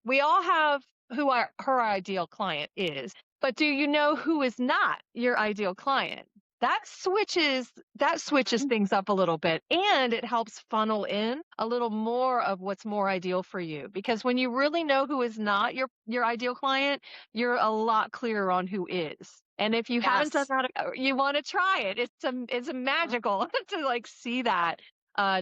we all have who her ideal client is, but do you know who is not your ideal client? That switches Mhm. things up a little bit, and it helps funnel in a little more of what's more ideal for you, because when you really know who is not your ideal client, you're a lot clearer on who is. And if you haven't done Yes. that, you want to try it. It's a Mhm. magical to like see that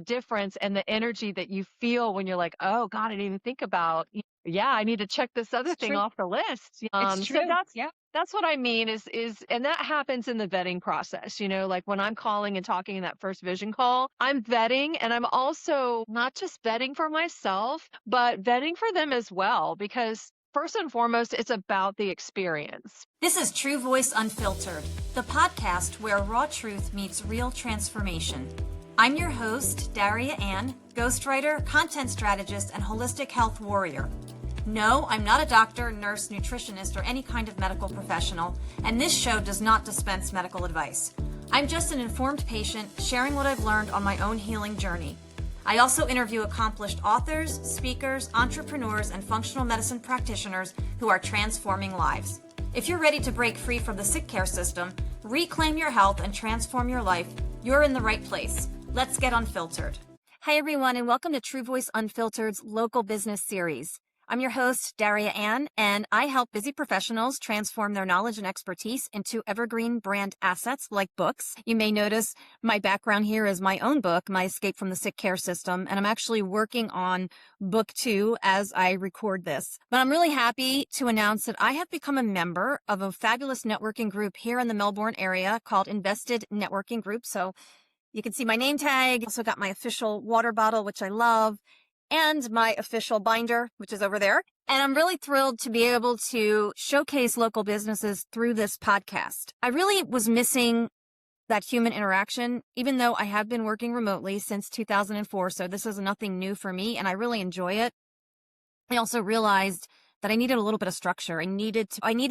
difference and the energy that you feel when you're like, oh God, I didn't even think about. Yeah, I need to check this other It's thing true. off the list. It's So true. Yeah. that's what I mean and that happens in the vetting process. Like when I'm calling and talking in that first vision call, I'm vetting, and I'm also not just vetting for myself, but vetting for them as well, because first and foremost, it's about the experience. This is True Voice Unfiltered, the podcast where raw truth meets real transformation. I'm your host, Daria Anne, ghostwriter, content strategist, and holistic health warrior. No, I'm not a doctor, nurse, nutritionist, or any kind of medical professional, and this show does not dispense medical advice. I'm just an informed patient sharing what I've learned on my own healing journey. I also interview accomplished authors, speakers, entrepreneurs, and functional medicine practitioners who are transforming lives. If you're ready to break free from the sick care system, reclaim your health, and transform your life, you're in the right place. Let's get unfiltered. Hi, everyone, and welcome to True Voice Unfiltered's local business series. I'm your host, Daria Anne, and I help busy professionals transform their knowledge and expertise into evergreen brand assets like books. You may notice my background here is my own book, My Escape from the Sick Care System, and I'm actually working on book 2 as I record this. But I'm really happy to announce that I have become a member of a fabulous networking group here in the Melbourne area called Invested Networking Group. So you can see my name tag. Also got my official water bottle, which I love, and my official binder, which is over there. And I'm really thrilled to be able to showcase local businesses through this podcast. I really was missing that human interaction, even though I have been working remotely since 2004. So this is nothing new for me, and I really enjoy it. I also realized that I needed a little bit of structure. I needed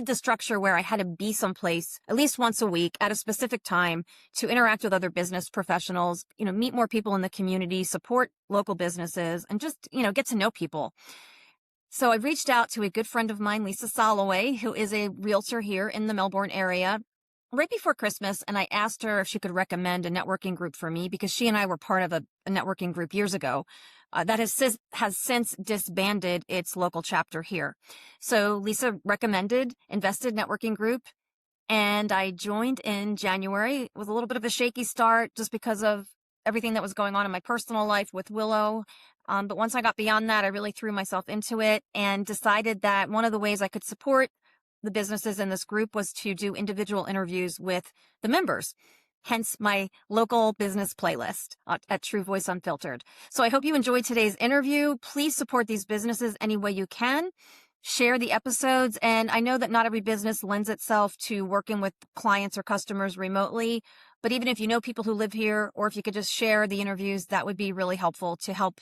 the structure where I had to be someplace at least once a week at a specific time to interact with other business professionals, meet more people in the community, support local businesses, and just, get to know people. So I reached out to a good friend of mine, Lisa Soloway, who is a realtor here in the Melbourne area, right before Christmas, and I asked her if she could recommend a networking group for me, because she and I were part of a networking group years ago that has since disbanded its local chapter here. So Lisa recommended Invested Networking Group, and I joined in January with a little bit of a shaky start just because of everything that was going on in my personal life with Willow. But once I got beyond that, I really threw myself into it and decided that one of the ways I could support the businesses in this group was to do individual interviews with the members. Hence my local business playlist at True Voice Unfiltered. So I hope you enjoyed today's interview. Please support these businesses any way you can. Share the episodes. And I know that not every business lends itself to working with clients or customers remotely. But even if you know people who live here, or if you could just share the interviews, that would be really helpful to help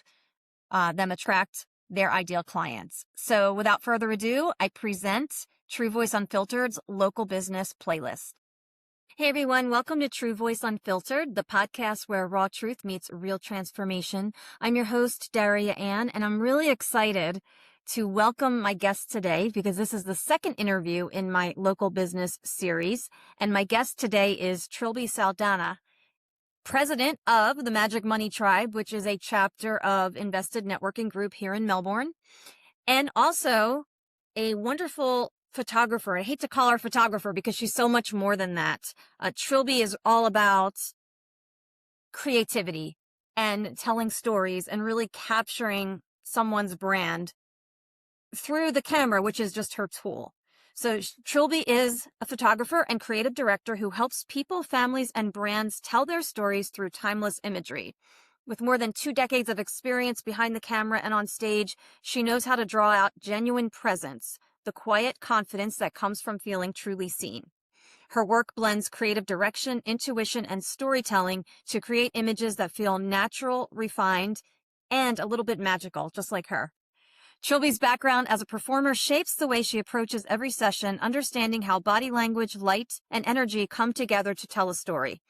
them attract their ideal clients. So without further ado, I present True Voice Unfiltered's local business playlist. Hey everyone, welcome to True Voice Unfiltered, the podcast where raw truth meets real transformation. I'm your host, Daria Anne, and I'm really excited to welcome my guest today because this is the second interview in my local business series. And my guest today is Trilby Saldana, president of the Magic Money Tribe, which is a chapter of Invested Networking Group here in Melbourne, and also a wonderful photographer. I hate to call her photographer because she's so much more than that. Trilby is all about creativity and telling stories and really capturing someone's brand through the camera, which is just her tool. So Trilby is a photographer and creative director who helps people, families, and brands tell their stories through timeless imagery. With more than 2 decades of experience behind the camera and on stage, she knows how to draw out genuine presence, the quiet confidence that comes from feeling truly seen. Her work blends creative direction, intuition, and storytelling to create images that feel natural, refined, and a little bit magical, just like her. Trilby's background as a performer shapes the way she approaches every session, understanding how body language, light, and energy come together to tell a story.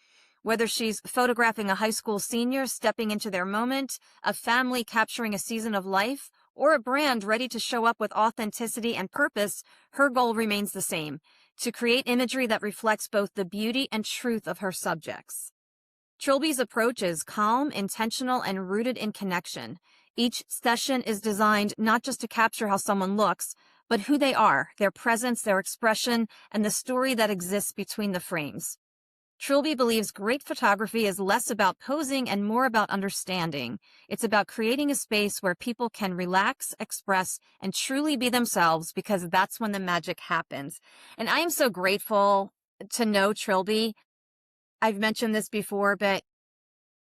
Whether she's photographing a high school senior stepping into their moment, a family capturing a season of life, or a brand ready to show up with authenticity and purpose, her goal remains the same: to create imagery that reflects both the beauty and truth of her subjects. Trilby's approach is calm, intentional, and rooted in connection. Each session is designed not just to capture how someone looks, but who they are, their presence, their expression, and the story that exists between the frames. Trilby believes great photography is less about posing and more about understanding. It's about creating a space where people can relax, express, and truly be themselves, because that's when the magic happens. And I am so grateful to know Trilby. I've mentioned this before, but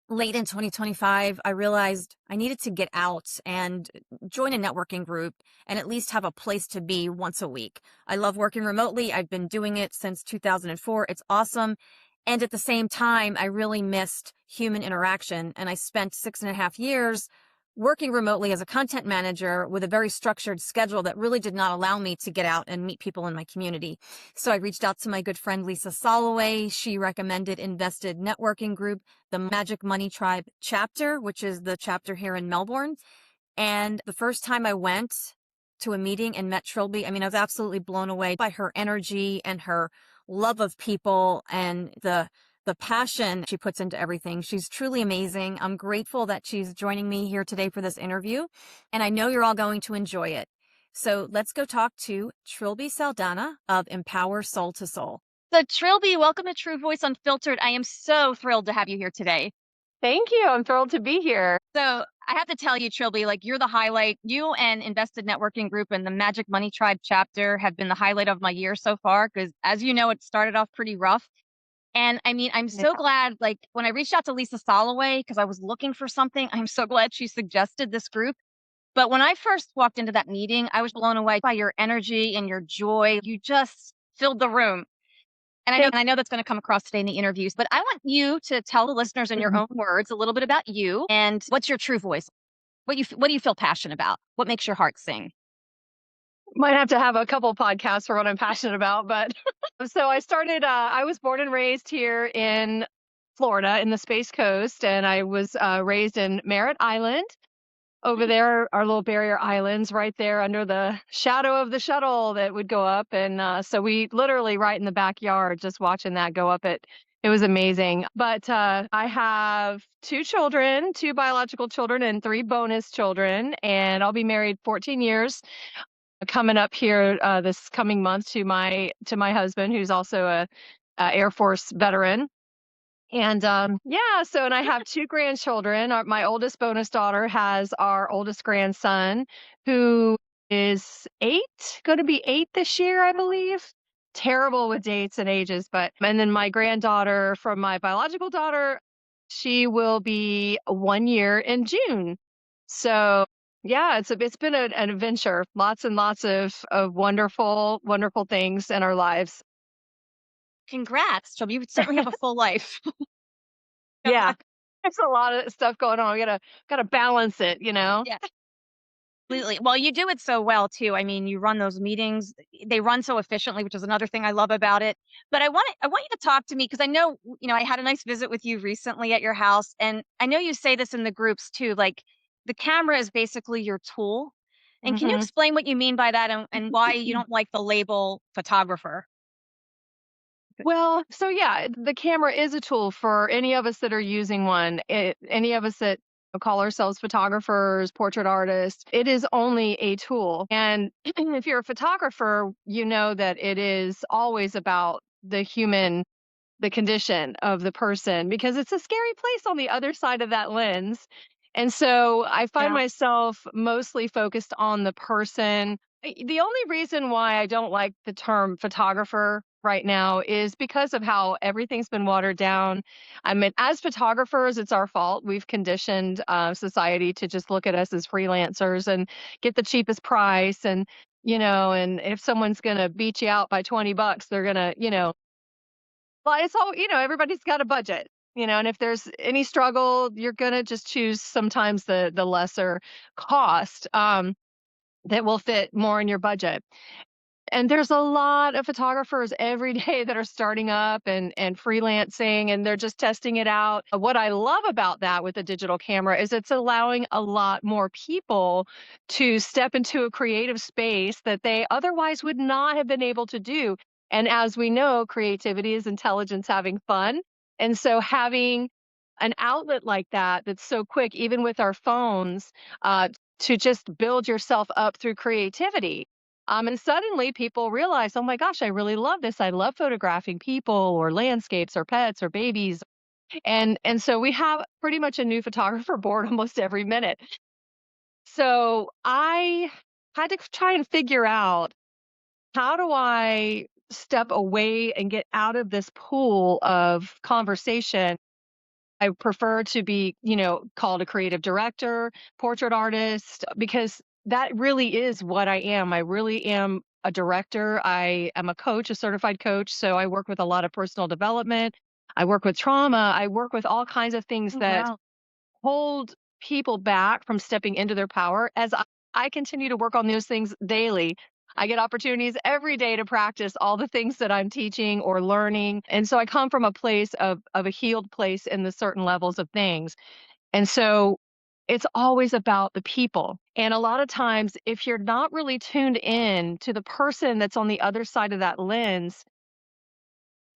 late in 2025, I realized I needed to get out and join a networking group and at least have a place to be once a week. I love working remotely. I've been doing it since 2004. It's awesome. And at the same time, I really missed human interaction. And I spent 6.5 years working remotely as a content manager with a very structured schedule that really did not allow me to get out and meet people in my community. So I reached out to my good friend Lisa Soloway. She recommended Invested Networking Group, the Magic Money Tribe chapter, which is the chapter here in Melbourne. And the first time I went to a meeting and met Trilby, I mean, I was absolutely blown away by her energy and her love of people and the passion she puts into everything. She's truly amazing. I'm grateful that she's joining me here today for this interview, and I know you're all going to enjoy it. So let's go talk to Trilby Saldana of Empower Soul to Soul. So Trilby, welcome to True Voice Unfiltered. I am so thrilled to have you here today. Thank you. I'm thrilled to be here. So I have to tell you, Trilby, like, you're the highlight. You and Invested Networking Group and the Magic Money Tribe chapter have been the highlight of my year so far, because as you know, it started off pretty rough. And I mean, I'm so glad, like, when I reached out to Lisa Soloway, because I was looking for something, I'm so glad she suggested this group. But when I first walked into that meeting, I was blown away by your energy and your joy. You just filled the room. And I know that's going to come across today in the interviews, but I want you to tell the listeners in your own words a little bit about you and what's your true voice. What do you feel passionate about? What makes your heart sing? Might have to have a couple podcasts for what I'm passionate about, but so I was born and raised here in Florida in the Space Coast, and I was raised in Merritt Island. Over there, our little barrier islands right there under the shadow of the shuttle that would go up. And so we literally right in the backyard, just watching that go up. It was amazing. But I have 2 children, 2 biological children and 3 bonus children. And I'll be married 14 years coming up here this coming month to my husband, who's also a Air Force veteran. And and I have 2 grandchildren. My oldest bonus daughter has our oldest grandson, who is 8, going to be 8 this year, I believe. Terrible with dates and ages, and then my granddaughter from my biological daughter, she will be 1 year in June. So yeah, it's been an adventure. Lots and lots of wonderful, wonderful things in our lives. Congrats, Trilby. You certainly have a full life. Yeah. There's a lot of stuff going on. We gotta balance it, you know? Yeah. Completely. Well, you do it so well too. I mean, you run those meetings, they run so efficiently, which is another thing I love about it. But I want you to talk to me, because I know, I had a nice visit with you recently at your house, and I know you say this in the groups too, like, the camera is basically your tool. And can you explain what you mean by that, and why you don't like the label photographer? Well, so yeah, the camera is a tool for any of us that are using one. Any of us that call ourselves photographers, portrait artists, it is only a tool. And if you're a photographer, you know that it is always about the condition of the person, because it's a scary place on the other side of that lens. And so I find myself mostly focused on the person. The only reason why I don't like the term photographer right now is because of how everything's been watered down. I mean, as photographers, it's our fault. We've conditioned society to just look at us as freelancers and get the cheapest price. And if someone's going to beat you out by $20, they're going to, well, it's all, everybody's got a budget, and if there's any struggle, you're going to just choose sometimes the lesser cost that will fit more in your budget. And there's a lot of photographers every day that are starting up and freelancing, and they're just testing it out. What I love about that with the digital camera is it's allowing a lot more people to step into a creative space that they otherwise would not have been able to do. And as we know, creativity is intelligence having fun. And so having an outlet like that that's so quick, even with our phones, to just build yourself up through creativity. And suddenly people realize, oh my gosh, I really love this. I love photographing people or landscapes or pets or babies. And so we have pretty much a new photographer board almost every minute. So I had to try and figure out, how do I step away and get out of this pool of conversation? I prefer to be, called a creative director, portrait artist, because that really is what I am. I really am a director. I am a coach, a certified coach. So I work with a lot of personal development. I work with trauma. I work with all kinds of things Oh, that wow. hold people back from stepping into their power. As I continue to work on those things daily, I get opportunities every day to practice all the things that I'm teaching or learning. And so I come from a place of a healed place in the certain levels of things. And so it's always about the people. And a lot of times, if you're not really tuned in to the person that's on the other side of that lens,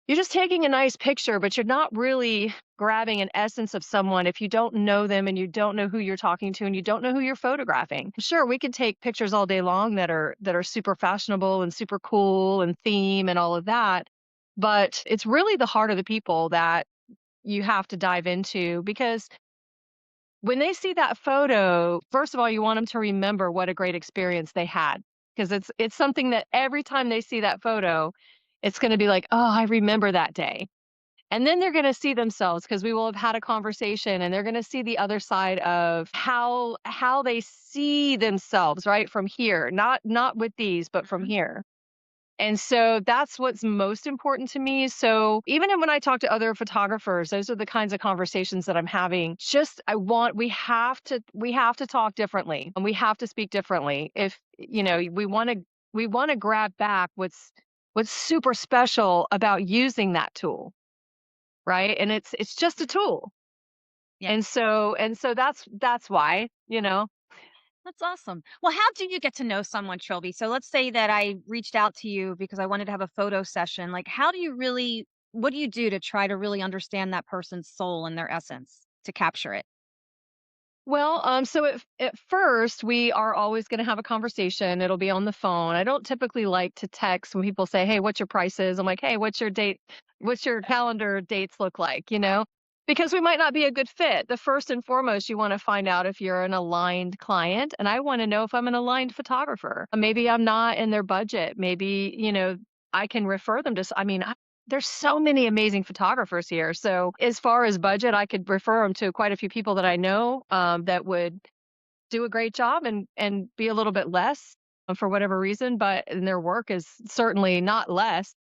you're just taking a nice picture, but you're not really grabbing an essence of someone if you don't know them and you don't know who you're talking to and you don't know who you're photographing. Sure, we can take pictures all day long that are super fashionable and super cool and theme and all of that, but it's really the heart of the people that you have to dive into, because when they see that photo, first of all, you want them to remember what a great experience they had, because it's something that every time they see that photo, it's going to be like, "Oh, I remember that day." And then they're going to see themselves, because we will have had a conversation, and they're going to see the other side of how they see themselves, right? From here, not with these, but from Mhm. here. And so that's what's most important to me. So even when I talk to other photographers, those are the kinds of conversations that I'm having. Just we have to talk differently, and we have to speak differently. If we want to grab back what's super special about using that tool, right? And it's just a tool. Yeah. And so that's why. That's awesome. Well, how do you get to know someone, Trilby? So let's say that I reached out to you because I wanted to have a photo session. Like, what do you do to try to really understand that person's soul and their essence to capture it? Well, so at first we are always going to have a conversation. It'll be on the phone. I don't typically like to text when people say, "Hey, what's your prices?" I'm like, "Hey, what's your date? What's your calendar dates look like?" Because we might not be a good fit. The first and foremost, you want to find out if you're an aligned client, and I want to know if I'm an aligned photographer. Maybe I'm not in their budget. Maybe, I can refer them to I mean, there's so many amazing photographers here. So as far as budget, I could refer them to quite a few people that I know, that would do a great job and be a little bit less, for whatever reason, but and their work is certainly not less.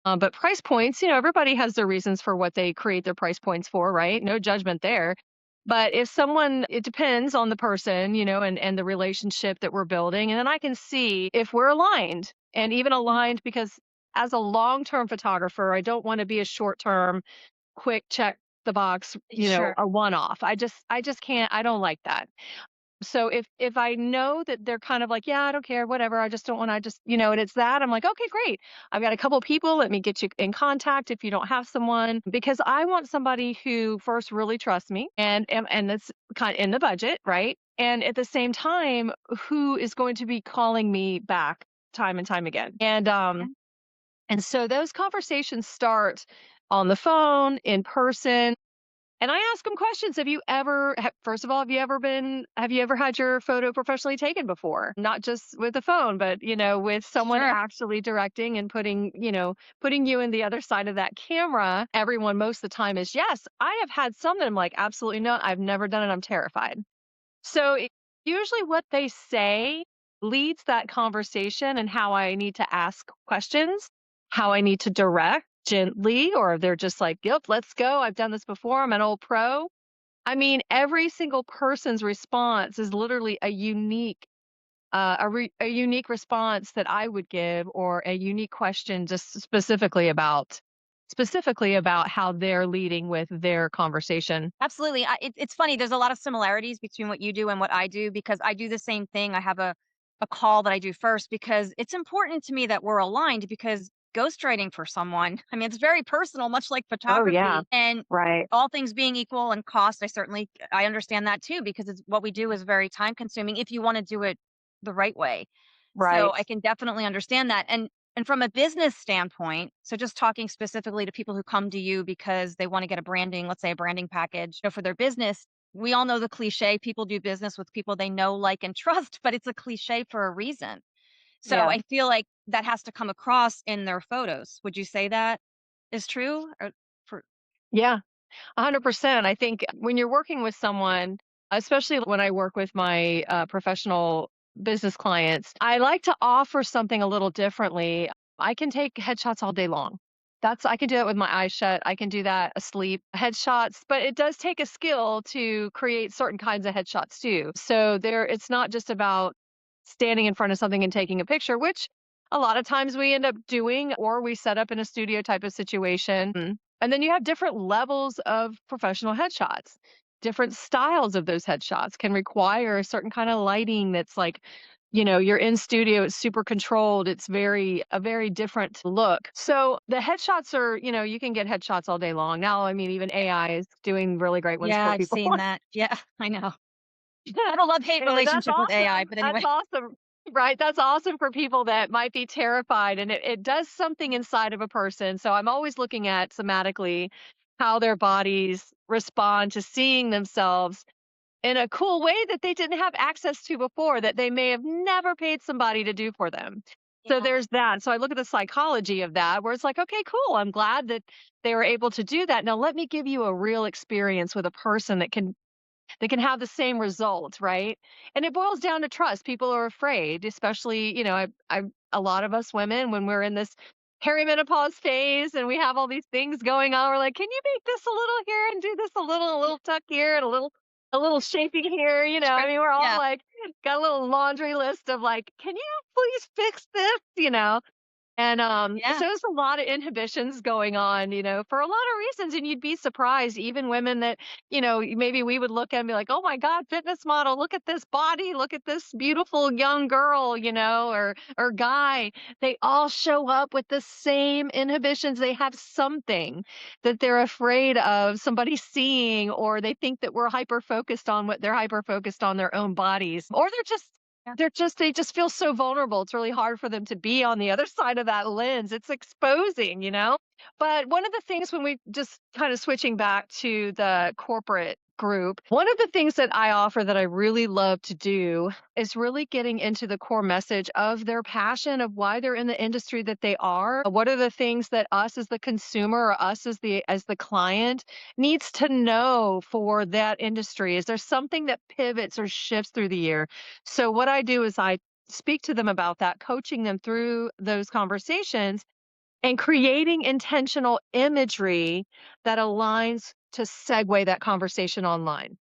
But price points, everybody has their reasons for what they create their price points for, right? No judgment there. But if someone, it depends on the person, and the relationship that we're building. And then I can see if we're aligned, and even Mhm. aligned because as a long-term photographer, I don't want to be a short-term, quick check the box, Sure. a one-off. I just can't, I don't like that. So if I know that they're kind of like, "Yeah, I don't care, whatever, I just don't wanna, I just," and it's that, I'm like, "Okay, great. I've got a couple people, let me get you in contact if you don't have someone," because I want somebody who first really trusts me and that's kind in the budget, right? And at the same time, who is going to be calling me back time and time again. And so those conversations start on the phone, in person, and I ask them questions. First of all, have you ever had your photo professionally taken before? Not just with the phone, but, with someone Sure. actually directing and putting you in the other side of that camera. Everyone most of the time is yes. I have had some that I'm like, absolutely not. I've never done it. I'm terrified. So usually what they say leads that conversation and how I need to ask questions, how I need to direct gently, or they're just like, yep, let's go. I've done this before. I'm an old pro. I mean, every single person's response is literally a unique a unique response that I would give, or a unique question just specifically about how they're leading with their conversation. Absolutely. It's funny. There's a lot of similarities between what you do and what I do because I do the same thing. I have a call that I do first because it's important to me that we're aligned because ghostwriting for someone, I mean, it's very personal, much like Oh yeah, photography. And right, all things being equal and cost, I understand that too because it's what we do is very time consuming if you want to do it the right way. So right. I can definitely understand that. And from a business standpoint, so just talking specifically to people who come to you because they want to get a branding, let's say a branding package, for their business, we all know the cliche, people do business with people they know, like, and trust, but it's a cliche for a reason. So Yeah, I feel like that has to come across in their photos. Would you say that is true? Or for yeah. 100%. I think when you're working with someone, especially when I work with my professional business clients, I like to offer something a little differently. I can take headshots all day long. I can do that with my eyes shut. I can do that asleep. Headshots, but it does take a skill to create certain kinds of headshots too. So it's not just about standing in front of something and taking a picture, which a lot of times we end up doing, or we set up in a studio type of situation. And then you have different levels of professional headshots. Different styles of those headshots can require a certain kind of lighting that's like, you're in studio, it's super controlled, it's a very different look. So the headshots are, you can get headshots all day long. Now, I mean, even AI is doing really great ones yeah, for I've people. seen that. Yeah, I know. I have a love-hate And that's relationship with AI, awesome. but That's anyway. awesome. Right. That's awesome for people that might be terrified, and it does something inside of a person. So I'm always looking at somatically how their bodies respond to seeing themselves in a cool way that they didn't have access to before, that they may have never paid somebody to do for them. So Yeah, there's that. So I look at the psychology of that, where it's like, okay, cool. I'm glad that they were able to do that. Now let me give you a real experience with a person that can have the same result, right? And it boils down to trust. People are afraid, especially, a lot of us women, when we're in this perimenopause phase and we have all these things going on, we're like, can you make this a little here and do this a yeah, little tuck here and a little shaping here? I sure. mean, we're all Yeah, like, got a little laundry list of like, can you please fix this? And yeah, so there's a lot of inhibitions going on, for a lot of reasons. And you'd be surprised, even women that, maybe we would look at and be like, oh my God, fitness model, look at this body, look at this beautiful young girl, or guy. They all show up with the same inhibitions. They have something that they're afraid of somebody seeing, or they think that we're hyper focused on what they're hyper focused on their own bodies, or yeah, they just feel so vulnerable. It's really hard for them to be on the other side of that lens. It's exposing. But one of the things, when we just kind of switching back to the corporate group, one of the things that I offer that I really love to do is really getting into the core message of their passion, of why they're in the industry that they are. What are the things that us as the consumer, or us as the client, needs to know for that industry? Is there something that pivots or shifts through the year? So what I do is I speak to them about that, coaching them through those conversations and creating intentional imagery that aligns to segue that conversation online.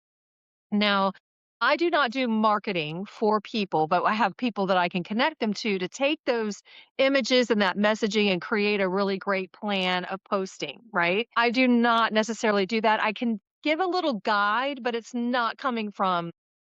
Now, I do not do marketing for people, but I have people that I can connect them to take those images and that messaging and create a really great plan of posting, right? I do not necessarily do that. I can give a little guide, but it's not coming from,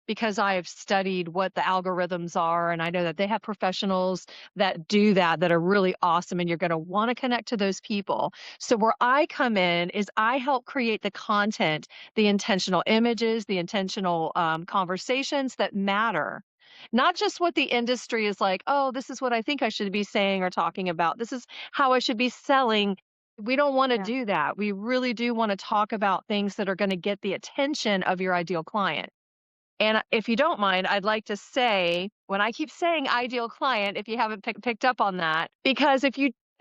because I have studied what the algorithms are, and I know that they have professionals that do that, that are really awesome, and you're going to want to connect to those people. So where I come in is I help create the content, the intentional images, the intentional conversations that matter. Not just what the industry is like, oh, this is what I think I should be saying or talking about. This is how I should be selling. We don't want to yeah. do that. We really do want to talk about things that are going to get the attention of your ideal client. And if you don't mind, I'd like to say, when I keep saying ideal client, if you haven't picked up on that, because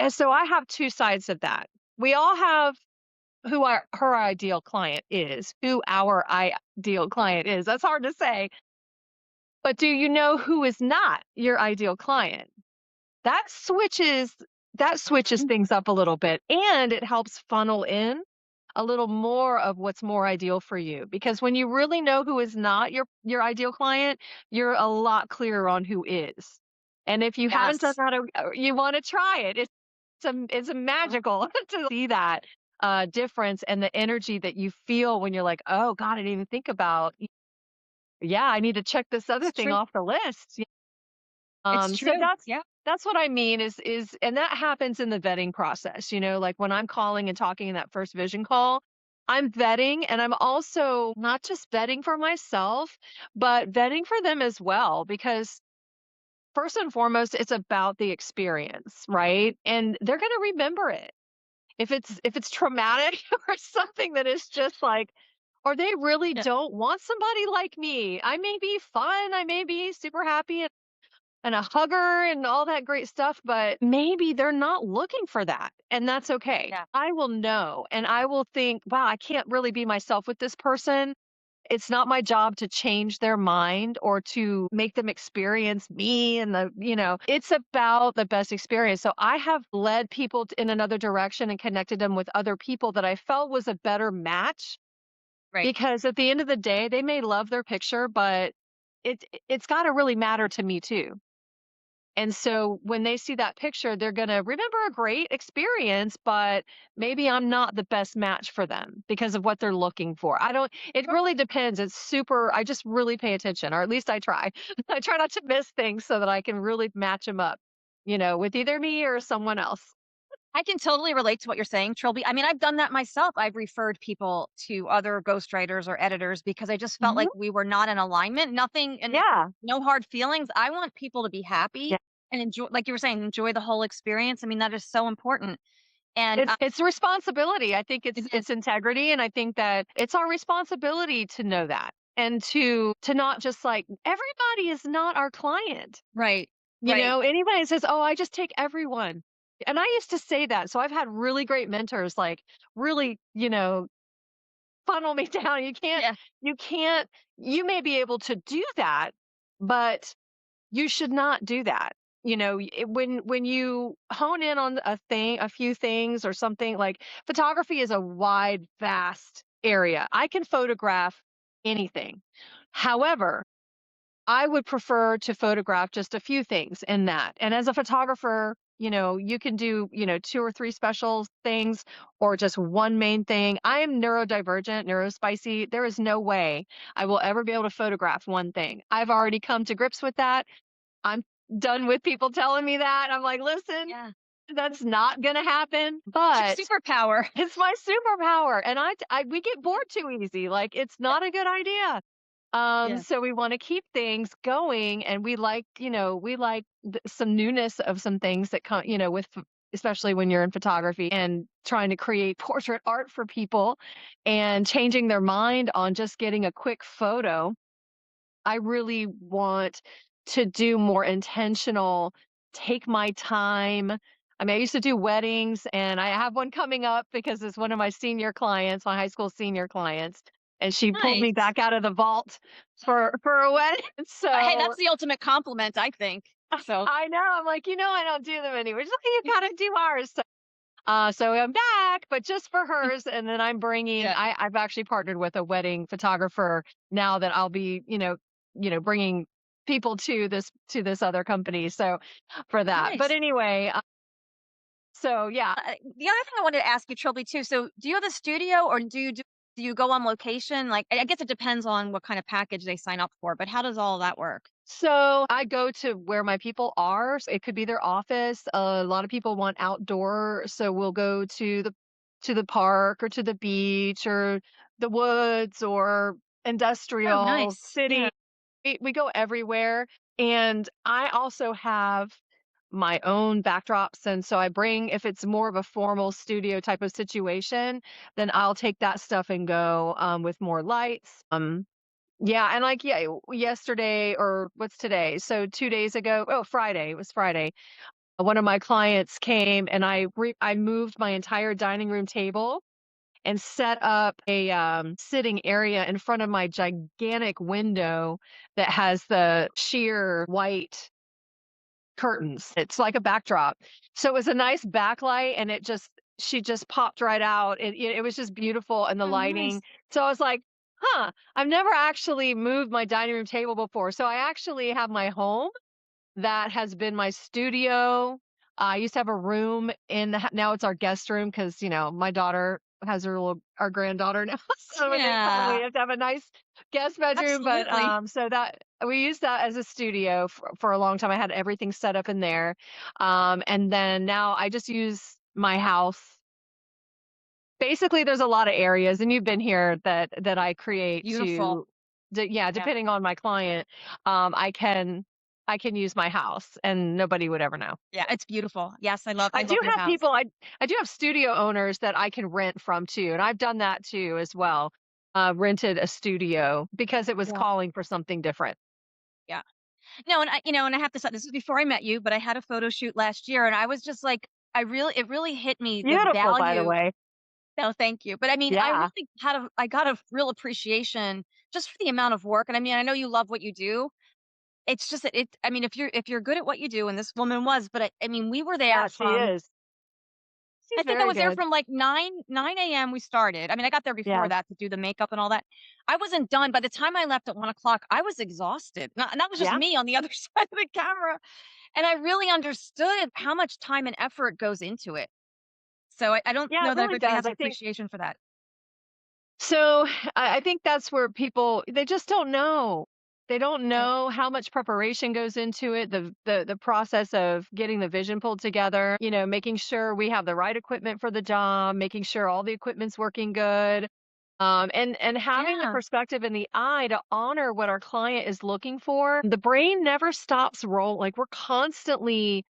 so I have two sides of that. We all have who her ideal client is, who our ideal client is. That's hard to say. But do you know who is not your ideal client? That switches that switches Mhm. things up a little bit, and it helps funnel in a little more of what's more ideal for you. Because when you really know who is not your ideal client, you're a lot clearer on who is. And if you haven't done Yes. that, you want to try it. It's a magical to see that difference and the energy that you feel when you're like, oh God, I didn't even think about. Yeah, I need to check this other It's thing true. off the list. It's So true. Yeah. that's what I mean is and that happens in the vetting process, like when I'm calling and talking in that first vision call, I'm vetting and I'm also not just vetting for myself, but vetting for them as well because first and foremost it's about the experience, right? And they're going to remember it. If it's traumatic or something that is just like or they really Yeah. don't want somebody like me. I may be fun, I may be super happy and a hugger and all that great stuff, but maybe they're not looking for that. And that's okay. Yeah. I will know and I will think, wow, I can't really be myself with this person. It's not my job to change their mind or to make them experience me and it's about the best experience. So I have led people in another direction and connected them with other people that I felt was a better match Right. because at the end of the day, they may love their picture, but it's got to really matter to me too. And so when they see that picture, they're going to remember a great experience, but maybe I'm not the best match for them because of what they're looking for. It really depends. I just really pay attention, or at least I try. I try not to miss things so that I can really match them up, with either me or someone else. I can totally relate to what you're saying, Trilby. I mean, I've done that myself. I've referred people to other ghostwriters or editors because I just felt Mhm. like we were not in alignment. Nothing and Yeah. no hard feelings. I want people to be happy Yeah. and enjoy, like you were saying, enjoy the whole experience. I mean, that is so important. And It's responsibility. I think it it's is integrity, and I think that it's our responsibility to know that and to not just like everybody is not our client. right, right. Anybody that says, "Oh, I just take everyone." And I used to say that. So I've had really great mentors like really, funnel me down. Yeah, You can't you may be able to do that, but you should not do that. When you hone in on a few things or something like photography is a wide, vast area. I can photograph anything. However, I would prefer to photograph just a few things in that. And as a photographer, you can do, two or three special things or just one main thing. I am neurodivergent, neurospicy. There is no way I will ever be able to photograph one thing. I've already come to grips with that. I'm done with people telling me that. I'm like, listen, yeah. that's not going to happen. It's But your superpower. it's my superpower. And we get bored too easy. Like, it's Yeah, not a good idea. yeah. So we want to keep things going, and we like some newness of some things that come, especially when you're in photography and trying to create portrait art for people and changing their mind on just getting a quick photo. I really want to do more intentional, take my time. I mean, I used to do weddings and I have one coming up because it's one of my senior clients, my high school senior clients, and she pulled me Nice. back out of the vault for a wedding. Hey, So that's the ultimate compliment, I think. So I know I'm like, I don't do them anymore. She's like, you gotta do ours. So I'm back, but just for hers. And then yeah, I've actually partnered with a wedding photographer now that I'll be, bringing people to this other company. So for that, but nice. anyway, so yeah. The other thing I wanted to ask you, Trilby, too. So, do you have a studio, or do you go on location? Like, I guess it depends on what kind of package they sign up for. But how does all that work? So I go to where my people are. So it could be their office. A lot of people want outdoor, so we'll go to the park or to the beach or the woods or Oh, industrial nice. Yeah. city. We go everywhere. And I also have my own backdrops. And so I bring, if it's more of a formal studio type of situation, then I'll take that stuff and go with more lights. Yeah, and like yesterday or what's today? So 2 days ago, oh Friday, it was Friday. One of my clients came and I moved my entire dining room table and set up a sitting area in front of my gigantic window that has the sheer white curtains. It's like a backdrop. So it was a nice backlight and it just she just popped right out. It was just beautiful and the Oh, nice. lighting. So I was like, huh, I've never actually moved my dining room table before. So I actually have my home that has been my studio. I used to have a room in now it's our guest room because, my daughter has our granddaughter now. So we Yeah, have to have a nice guest bedroom. But absolutely. so that we used that as a studio for a long time. I had everything set up in there. And then now I just use my house. Basically, there's a lot of areas, and you've been here that I create Beautiful. yeah, Yeah. depending on my client, I can use my house, and nobody would ever know. Yeah, it's beautiful. Yes, I I do love your have house. people, I do have studio owners that I can rent from too, and I've done that too as well. Rented a studio because it was Yeah. calling for something different. Yeah. No, and I have to say this is before I met you, but I had a photo shoot last year and I was just like, it really hit me the Beautiful, by the value. way. No, thank you. But I mean, Yeah. I got a real appreciation just for the amount of work. And I mean, I know you love what you do. It's just that I mean, if you're good at what you do, and this woman was, but I mean, we were there Yeah, she from is. I She's think I very was there good. from like 9 a.m. we started. I mean, I got there before Yeah. that to do the makeup and all that. I wasn't done. By the time I left at 1 o'clock, I was exhausted. And that was just Yeah. me on the other side of the camera. And I really understood how much time and effort goes into it. So I don't Yeah, know it that really everybody does. has an I think appreciation for that. so. I think that's where people they just don't know. They don't Right. know how much preparation goes into it, the process of getting the vision pulled together, making sure we have the right equipment for the job, making sure all the equipment's working good. And having the Yeah. perspective in the eye to honor what our client is looking for. The brain never stops roll like we're constantly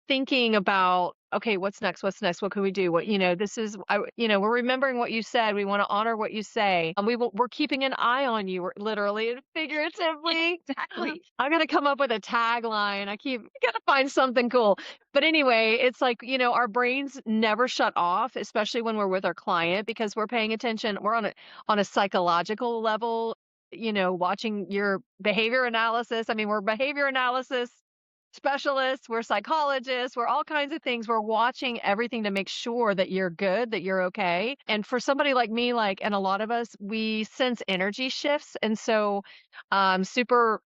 thinking about, okay, what's next? What's next? What can we do? This is, we're remembering what you said. We want to honor what you say. And we're keeping an eye on you, literally and Yeah, figuratively. exactly. I'm going to come up with a tagline. I got to find something cool. But anyway, it's like, our brains never shut off, especially when we're with our client because we're paying attention. We're on a psychological level, watching your behavior analysis. I mean, we're behavior analysis specialists, we're psychologists, we're all kinds of things. We're watching everything to make sure that you're good, that you're okay. And for somebody like me, and a lot of us, we sense energy shifts. And so, super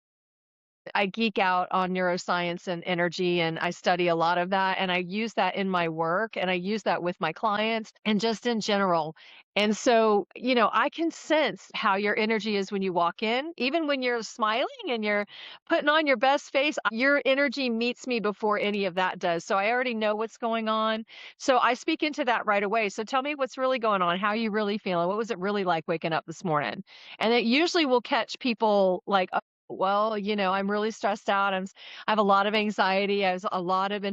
I geek out on neuroscience and energy, and I study a lot of that. And I use that in my work, and I use that with my clients and just in general. And so, I can sense how your energy is when you walk in, even when you're smiling and you're putting on your best face, your energy meets me before any of that does. So I already know what's going on. So I speak into that right away. So tell me what's really going on. How are you really feeling? What was it really like waking up this morning? And it usually will catch people like, well, I'm really stressed out. I have a lot of anxiety. I have a lot of,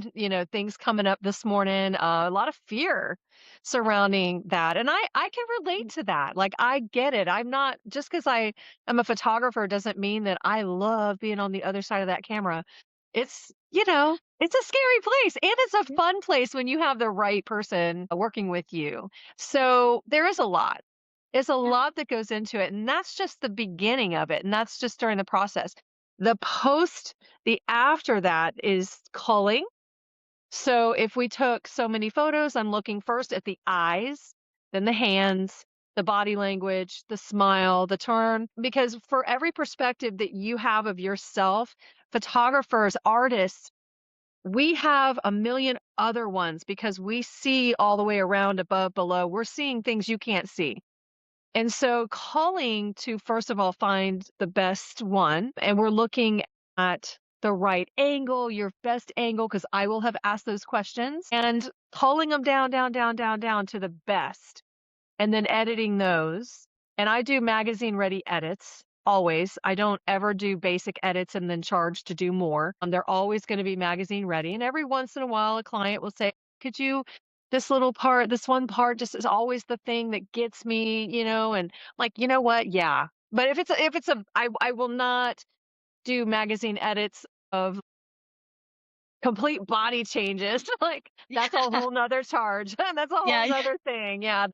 things coming up this morning, a lot of fear surrounding that. And I can relate to that. Like, I get it. I'm not, just because I am a photographer doesn't mean that I love being on the other side of that camera. It's a scary place and it's a fun place when you have the right person working with you. So there is a lot. There's a Yeah. lot that goes into it, and that's just the beginning of it, and that's just during the process. The after that is culling. So if we took so many photos, I'm looking first at the eyes, then the hands, the body language, the smile, the turn, because for every perspective that you have of yourself, photographers, artists, we have a million other ones because we see all the way around, above, below. We're seeing things you can't see. And so calling to first of all find the best one, and we're looking at the right angle, your best angle, because I will have asked those questions and calling them down, down, down, down, down to the best, and then editing those. And I do magazine ready edits always. I don't ever do basic edits and then charge to do more. They're always going to be magazine ready. And every once in a while, a client will say, could you, this little part, this one part just is always the thing that gets me, and like, you know what? Yeah. But I will not do magazine edits of complete body changes. Like that's a whole nother charge. That's a whole Yeah. nother thing. Yeah.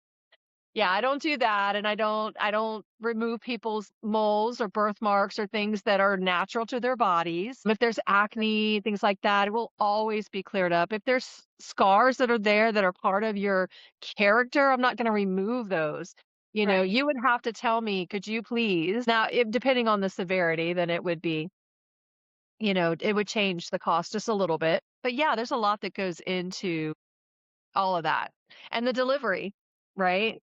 Yeah, I don't do that, and I don't remove people's moles or birthmarks or things that are natural to their bodies. If there's acne, things like that, it will always be cleared up. If there's scars that are there that are part of your character, I'm not gonna remove those. Right. You would have to tell me, "Could you please?" Now, if depending on the severity, then it would be, it would change the cost just a little bit. But yeah, there's a lot that goes into all of that. And the delivery, right?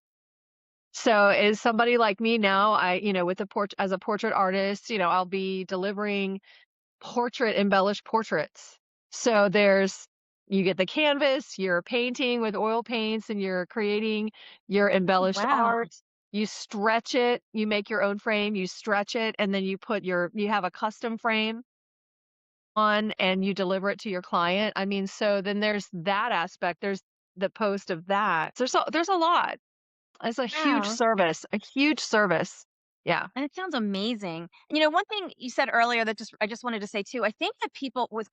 So is somebody like me now, with a as a portrait artist, I'll be delivering embellished portraits. So you get the canvas, you're painting with oil paints and you're creating your Oh, embellished wow. art. You stretch it, you make your own frame, you stretch it, and then you have a custom frame on and you deliver it to your client. I mean, so then there's that aspect. There's the post of that. There's a lot. It's a huge Wow. service, a huge service. Yeah. And it sounds amazing. One thing you said earlier that I just wanted to say too, I think that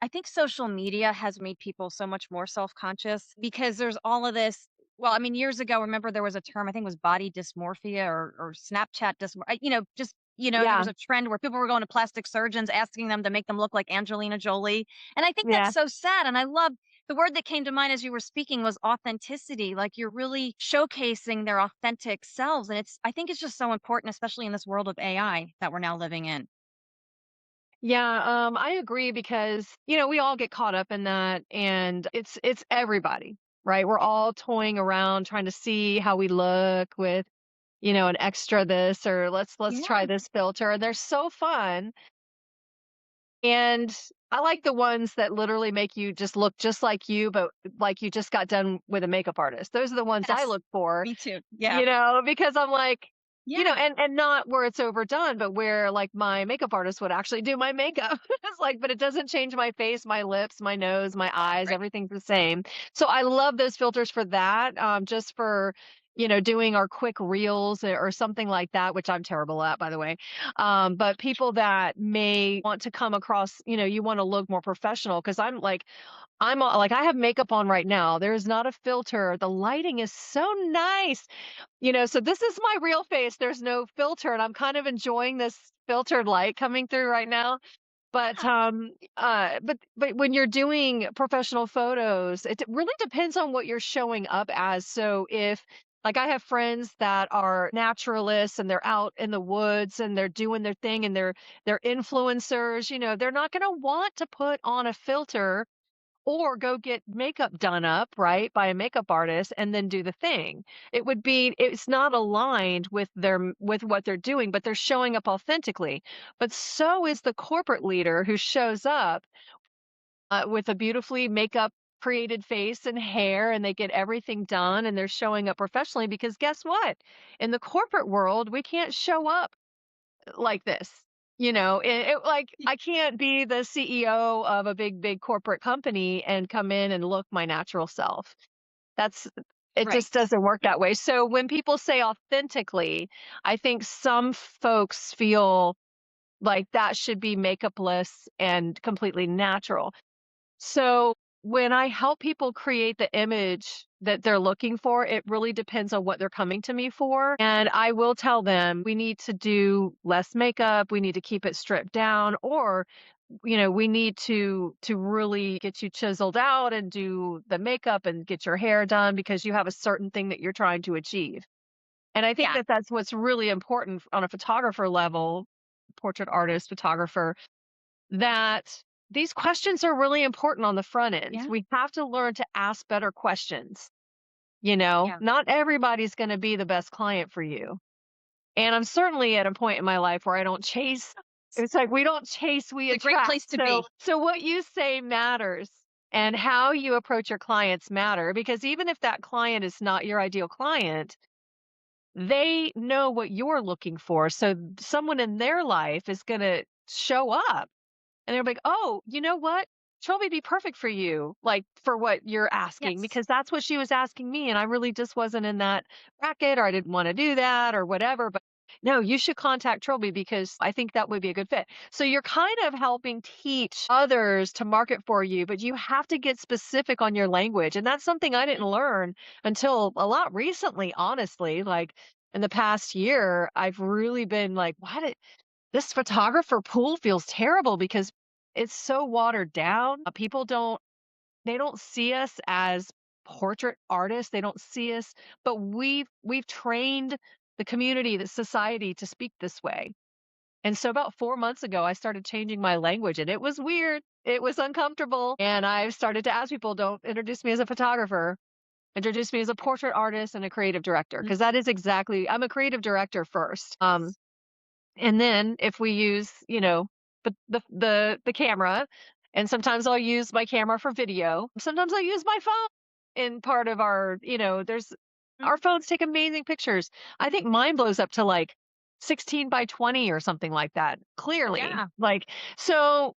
I think social media has made people so much more self-conscious because there's all of this. Well, I mean, years ago, remember there was a term, I think it was body dysmorphia or Snapchat dysmorphia, there was Yeah. a trend where people were going to plastic surgeons asking them to make them look like Angelina Jolie. And I think Yeah. that's so sad. And I love the word that came to mind as you were speaking was authenticity. Like you're really showcasing their authentic selves. And I think it's just so important, especially in this world of AI that we're now living in. Yeah, I agree because, we all get caught up in that and it's everybody, right? We're all toying around trying to see how we look with, an extra this or let's try Yeah. this filter. And they're so fun. And I like the ones that literally make you just look just like you, but like you just got done with a makeup artist. Those are the ones I Yes. look for. Me too. Yeah. Because I'm like, Yeah. and not where it's overdone, but where like my makeup artist would actually do my makeup. It's like, but it doesn't change my face, my lips, my nose, my eyes, Right. everything's the same. So I love those filters for that. Just for, doing our quick reels or something like that, which I'm terrible at, by the way. But people that may want to come across, you want to look more professional because like I have makeup on right now. There is not a filter. The lighting is so nice. So this is my real face. There's no filter, and I'm kind of enjoying this filtered light coming through right now. But when you're doing professional photos, it really depends on what you're showing up as. So if like I have friends that are naturalists and they're out in the woods and they're doing their thing and they're influencers, they're not going to want to put on a filter or go get makeup done up, right, by a makeup artist and then do the thing. It's not aligned with with what they're doing, but they're showing up authentically. But so is the corporate leader who shows up with a beautifully makeup created face and hair and they get everything done and they're showing up professionally because guess what? In the corporate world, we can't show up like this. Like Y- I can't be the CEO of a big corporate company and come in and look my natural self. That's it Right. just doesn't work that way. So when people say authentically, I think some folks feel like that should be makeupless and completely natural. So when I help people create the image that they're looking for, it really depends on what they're coming to me for. And I will tell them we need to do less makeup, we need to keep it stripped down, or we need to really get you chiseled out and do the makeup and get your hair done because you have a certain thing that you're trying to achieve. And I think Yeah. that that's what's really important on a photographer level, portrait artist, photographer, that these questions are really important on the front end. Yeah. We have to learn to ask better questions. Yeah. Not everybody's going to be the best client for you. And I'm certainly at a point in my life where I don't chase. It's like we don't chase, we It's a great attract. place to So be. so what you say matters and how you approach your clients matter because even if that client is not your ideal client, they know what you're looking for. So someone in their life is going to show up and they're like, "Oh, you know what? Trilby would be perfect for you, like for what you're asking, Yes. because that's what she was asking me. And I really just wasn't in that bracket or I didn't want to do that or whatever. No, you should contact Trilby because I think that would be a good fit. So you're kind of helping teach others to market for you, but you have to get specific on your language. And that's something I didn't learn until a lot recently, honestly. Like in the past year, I've really been like, why did this photographer pool feels terrible because it's so watered down. People they don't see us as portrait artists. They don't see us, but we've trained the community, the society to speak this way. And so about 4 months ago, I started changing my language and it was weird. It was uncomfortable. And I started to ask people, don't introduce me as a photographer. Introduce me as a portrait artist and a creative director. Mm. Cause that is exactly, I'm a creative director first. And then if we use, the camera, and sometimes I'll use my camera for video. Sometimes I'll use my phone in part of our, there's Mm. our phones take amazing pictures. I think mine blows up to like 16 by 20 or something like that. Clearly. Yeah. Like so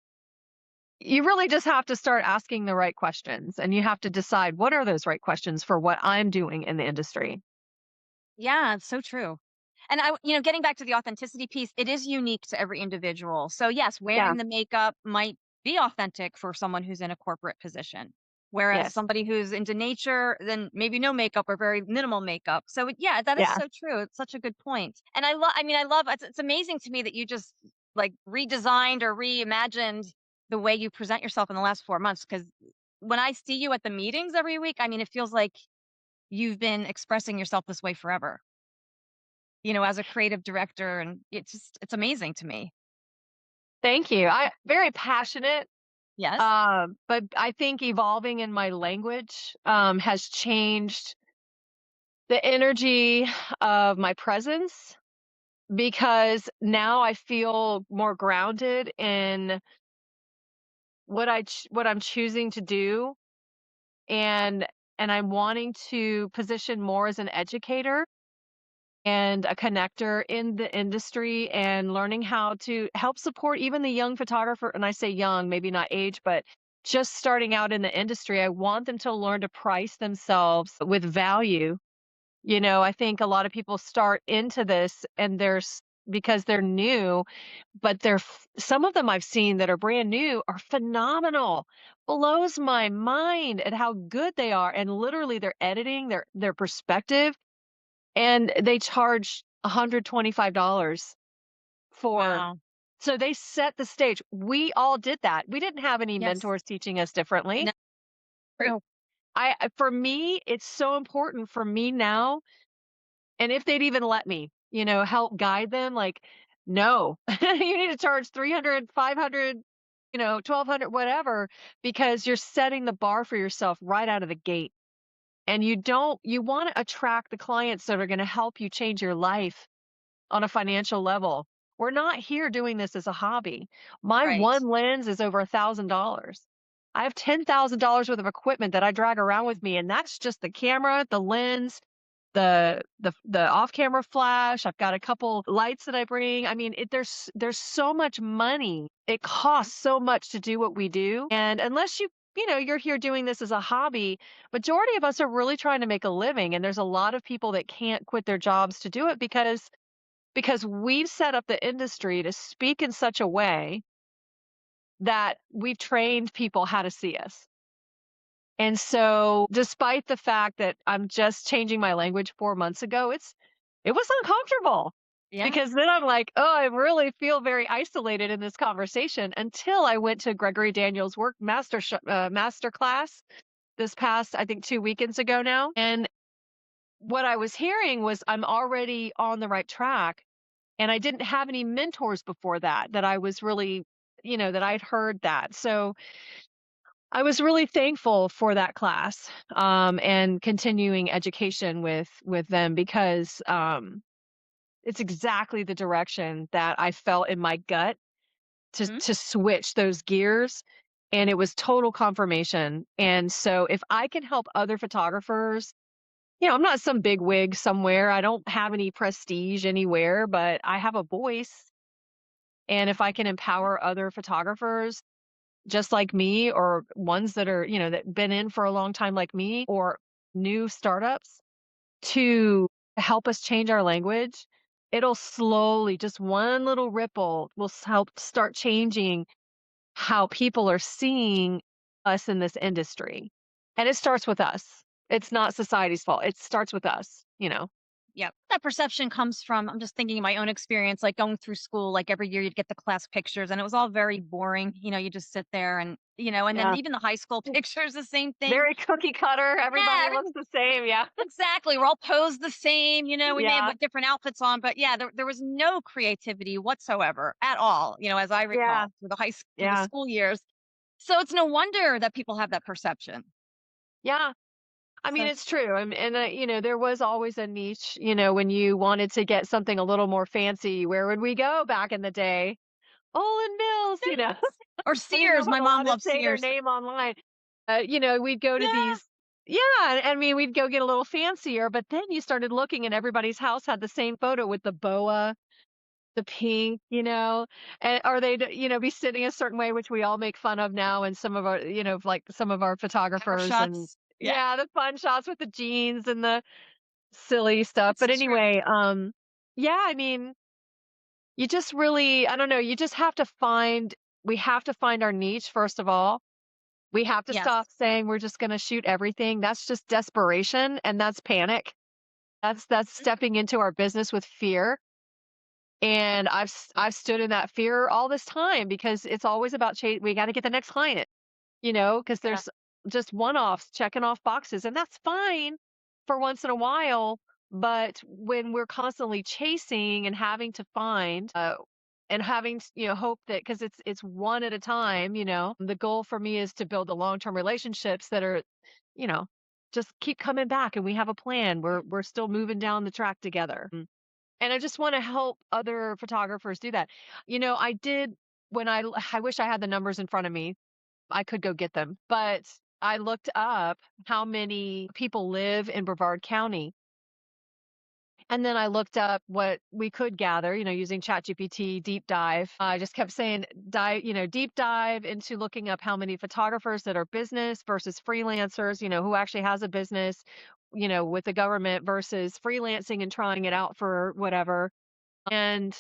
you really just have to start asking the right questions and you have to decide what are those right questions for what I'm doing in the industry. Yeah, it's so true. And getting back to the authenticity piece, it is unique to every individual. So yes, Yeah. wearing the makeup might be authentic for someone who's in a corporate position. Whereas Yes. somebody who's into nature, then maybe no makeup or very minimal makeup. So yeah, that is Yeah. so true. It's such a good point. And I love it's amazing to me that you just like redesigned or reimagined the way you present yourself in the last 4 months. Because when I see you at the meetings every week, I mean, it feels like you've been expressing yourself this way forever, as a creative director, and it's amazing to me. Thank you. I very passionate. Yes. But I think evolving in my language has changed the energy of my presence because now I feel more grounded in what I'm choosing to do, and I'm wanting to position more as an educator and a connector in the industry and learning how to help support even the young photographer. And I say young, maybe not age, but just starting out in the industry. I want them to learn to price themselves with value. I think a lot of people start into this and because they're new, but some of them I've seen that are brand new are phenomenal. Blows my mind at how good they are. And literally their editing, their perspective, and they charge $125 for Wow. so they set the stage. We all did that. We didn't have any Yes. mentors teaching us differently. No. True. For me, it's so important for me now, and if they'd even let me, help guide them, like, no, you need to charge 300, 500, 1,200, whatever, because you're setting the bar for yourself right out of the gate. And you want to attract the clients that are going to help you change your life on a financial level. We're not here doing this as a hobby. My Right. one lens is over $1,000. I have $10,000 worth of equipment that I drag around with me, and that's just the camera, the lens, the off-camera flash. I've got a couple lights that I bring. I mean, there's so much money. It costs so much to do what we do, and unless you're here doing this as a hobby, majority of us are really trying to make a living, and there's a lot of people that can't quit their jobs to do it because we've set up the industry to speak in such a way that we've trained people how to see us. And so despite the fact that I'm just changing my language 4 months ago, it was uncomfortable Yeah. because then I'm like, "Oh, I really feel very isolated in this conversation," until I went to Gregory Daniels' master class this past, I think, 2 weekends ago now. And what I was hearing was I'm already on the right track. And I didn't have any mentors before that I was really, that I'd heard that. So I was really thankful for that class, and continuing education with them because it's exactly the direction that I felt in my gut to Mhm. to switch those gears. And it was total confirmation. And so if I can help other photographers, I'm not some big wig somewhere. I don't have any prestige anywhere, but I have a voice. And if I can empower other photographers just like me or ones that are, that been in for a long time like me or new startups to help us change our language, it'll slowly, just one little ripple will help start changing how people are seeing us in this industry. And it starts with us. It's not society's fault. It starts with us, you know? Yep. That perception comes from, I'm just thinking of my own experience, like going through school, like every year you'd get the class pictures and it was all very boring. You just sit there and, and then Yeah. even the high school pictures, the same thing. Very cookie cutter. Yeah, Everybody looks the same. Yeah. exactly. We're all posed the same. We may have Yeah. like, different outfits on, but yeah, there was no creativity whatsoever at all, as I Yeah. recall through the Yeah. school years. So it's no wonder that people have that perception. Yeah. I mean, So it's true. There was always a niche, when you wanted to get something a little more fancy, where would we go back in the day? Olin Mills, or I didn't know Sears. if My I'm mom allowed to loves say their Sears. name online. We'd go to Yeah. these, yeah, I mean, we'd go get a little fancier, but then you started looking and everybody's house had the same photo with the boa, the pink, or they'd, be sitting a certain way, which we all make fun of now, and some of our, like some of our Camera photographers and shots. Yeah, yeah, the fun shots with the jeans and the silly stuff. it's But true. anyway, yeah, I mean, you just really, I don't know, you just have to we have to find our niche, first of all. We have to Yes. stop saying we're just going to shoot everything. That's just desperation and that's panic. That's stepping into our business with fear. And I've stood in that fear all this time because it's always about we got to get the next client, because Yeah. there's just one-offs, checking off boxes, and that's fine for once in a while. But when we're constantly chasing and having to find, and having hope that, because it's one at a time, the goal for me is to build the long-term relationships that are, you know, just keep coming back, and we have a plan. We're still moving down the track together. And I just want to help other photographers do that. I did when I wish I had the numbers in front of me. I could go get them, but I looked up how many people live in Brevard County. And then I looked up what we could gather, using ChatGPT, deep dive. I just kept saying, deep dive into looking up how many photographers that are business versus freelancers, who actually has a business, with the government versus freelancing and trying it out for whatever. And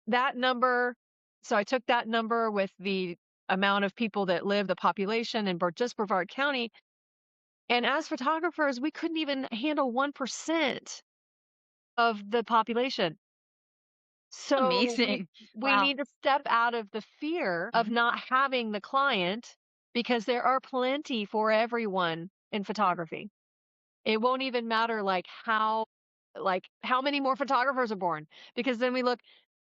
that number, so I took that number with the amount of people that live, the population in just Brevard County. And as photographers, we couldn't even handle 1% of the population. So we Amazing. we Wow. need to step out of the fear of Mhm. not having the client, because there are plenty for everyone in photography. It won't even matter how many more photographers are born, because then we look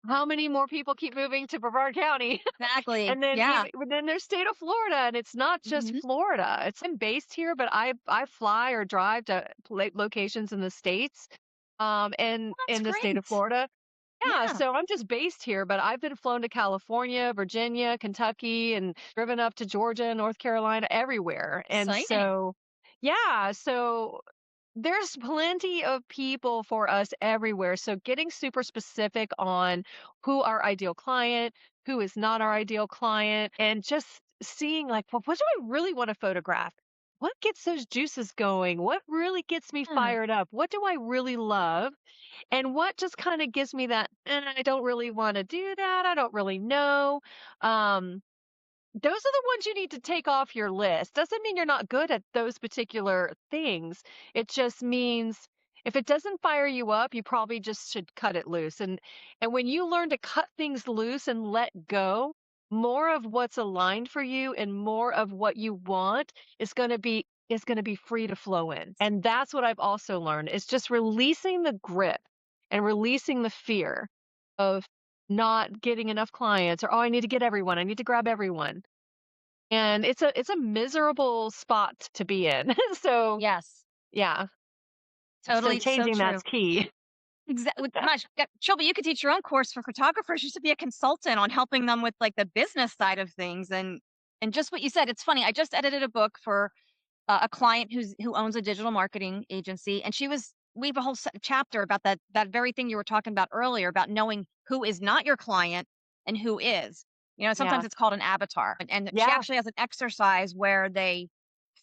how many more people keep moving to Brevard County. Exactly. And then Yeah. there's state of Florida, and it's not just Mhm. Florida. I'm based here, but I fly or drive to locations in the states, and Well, that's in the state of great. Florida. Yeah, Yeah. so I'm just based here, but I've been flown to California, Virginia, Kentucky, and driven up to Georgia, North Carolina, everywhere. And Exciting. so, yeah, so there's plenty of people for us everywhere. So getting super specific on who our ideal client, who is not our ideal client, and just seeing like, well, what do I really want to photograph? What gets those juices going? What really gets me Yeah. fired up? What do I really love? And what just kind of gives me that, I don't really want to do that. I don't really know. Um, those are the ones you need to take off your list. Doesn't mean you're not good at those particular things. It just means if it doesn't fire you up, you probably just should cut it loose. And when you learn to cut things loose and let go, more of what's aligned for you and more of what you want is going to be free to flow in. And that's what I've also learned is just releasing the grip and releasing the fear of not getting enough clients, or oh, I need to get everyone. I need to grab everyone. And it's a miserable spot to be in. So, Yes. yeah. So Totally. So changing true. that's key. Exactly. Gosh, Shelby, you could teach your own course for photographers just to be a consultant on helping them with like the business side of things. And just what you said, it's funny. I just edited a book for a client who owns a digital marketing agency, and we have a whole chapter about that very thing you were talking about earlier about knowing who is not your client and who is. Yeah. Sometimes it's called an avatar, and she Yeah. actually has an exercise where they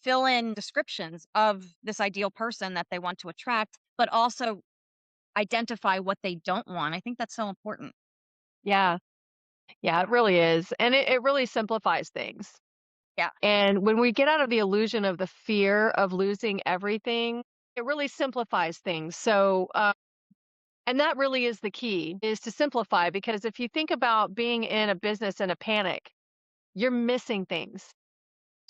fill in descriptions of this ideal person that they want to attract, but also identify what they don't want. I think that's so important. Yeah. Yeah, it really is. And it really simplifies things. Yeah. And when we get out of the illusion of the fear of losing everything, it really simplifies things. So, and that really is the key, is to simplify, because if you think about being in a business in a panic, you're missing things.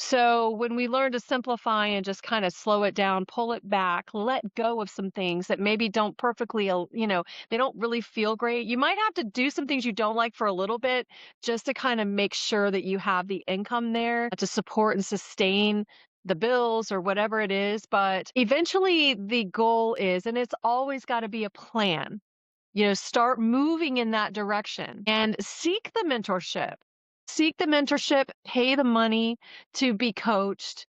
So when we learn to simplify and just kind of slow it down, pull it back, let go of some things that maybe don't perfectly, they don't really feel great. You might have to do some things you don't like for a little bit just to kind of make sure that you have the income there to support and sustain the bills or whatever it is. But eventually the goal is, and it's always got to be a plan, start moving in that direction and seek the mentorship. Seek the mentorship, pay the money to be coached,